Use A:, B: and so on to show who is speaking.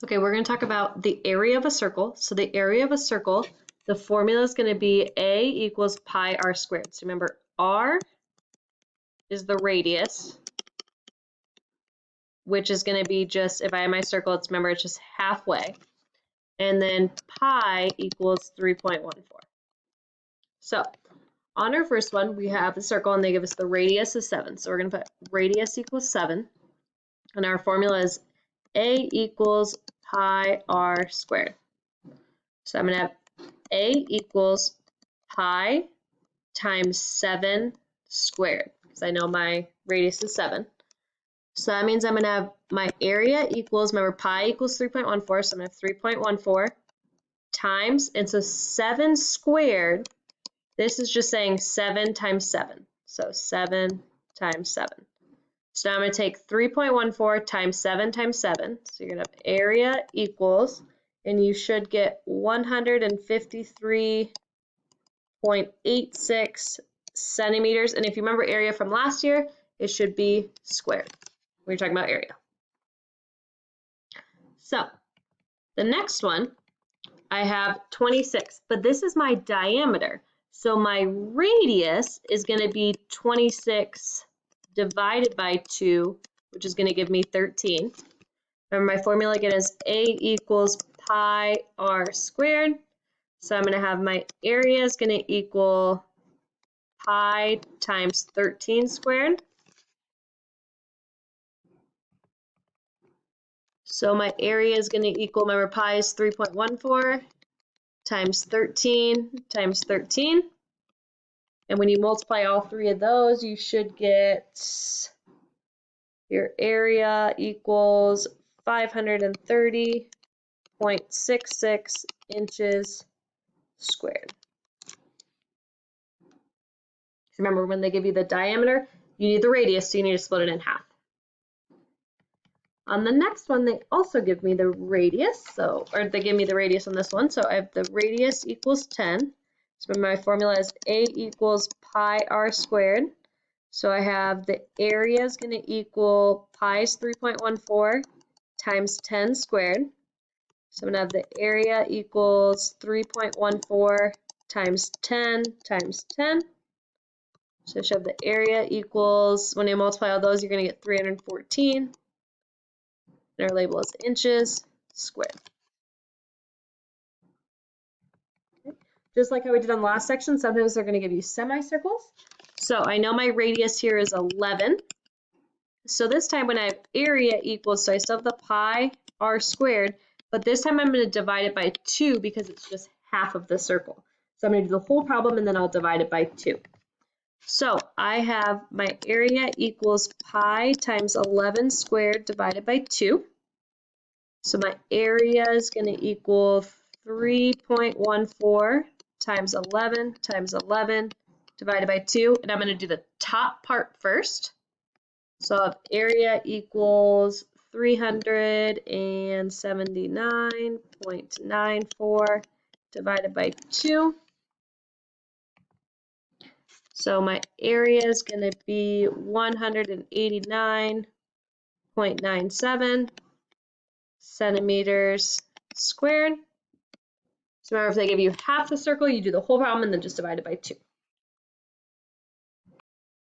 A: Okay, we're going to talk about the area of a circle. So the area of a circle, the formula is going to be A equals pi r squared. So remember, r is the radius, which is going to be just, if I have my circle, remember, it's just halfway. And then pi equals 3.14. So on our first one, we have the circle and they give us the radius is 7. So we're going to put radius equals 7. And our formula is A equals pi r squared. So I'm going to have A equals pi times 7 squared, because I know my radius is 7. So that means I'm going to have my area equals, remember pi equals 3.14, so I'm going to have 3.14 times, and so 7 squared, this is just saying 7 times 7. So 7 times 7. So now I'm going to take 3.14 times 7 times 7. So you're going to have area equals, and you should get 153.86 centimeters. And if you remember area from last year, it should be squared. We're talking about area. So the next one, I have 26, but this is my diameter. So my radius is going to be 26 divided by 2, which is going to give me 13. Remember, my formula again is A equals pi r squared. So I'm going to have my area is going to equal pi times 13 squared. So my area is going to equal, remember pi is 3.14 times 13 times 13. And when you multiply all three of those, you should get your area equals 530.66 inches squared. Remember, when they give you the diameter, you need the radius, so you need to split it in half. On the next one, they also give me the radius, or they give me the radius on this one, so I have the radius equals 10. So my formula is A equals pi r squared. So I have the area is going to equal pi is 3.14 times 10 squared. So I'm going to have the area equals 3.14 times 10 times 10. So I should have the area equals, when you multiply all those, you're going to get 314. And our label is inches squared. Okay. Just like how we did on the last section, sometimes they're going to give you semicircles. So I know my radius here is 11. So this time when I have area equals, so I still have the pi r squared, but this time I'm going to divide it by 2 because it's just half of the circle. So I'm going to do the whole problem and then I'll divide it by 2. So I have my area equals pi times 11 squared divided by 2. So my area is going to equal 3.14 times 11 divided by 2. And I'm going to do the top part first. So I'll have area equals 379.94 divided by 2. So my area is going to be 189.97 centimeters squared. So remember, if they give you half the circle, you do the whole problem and then just divide it by 2.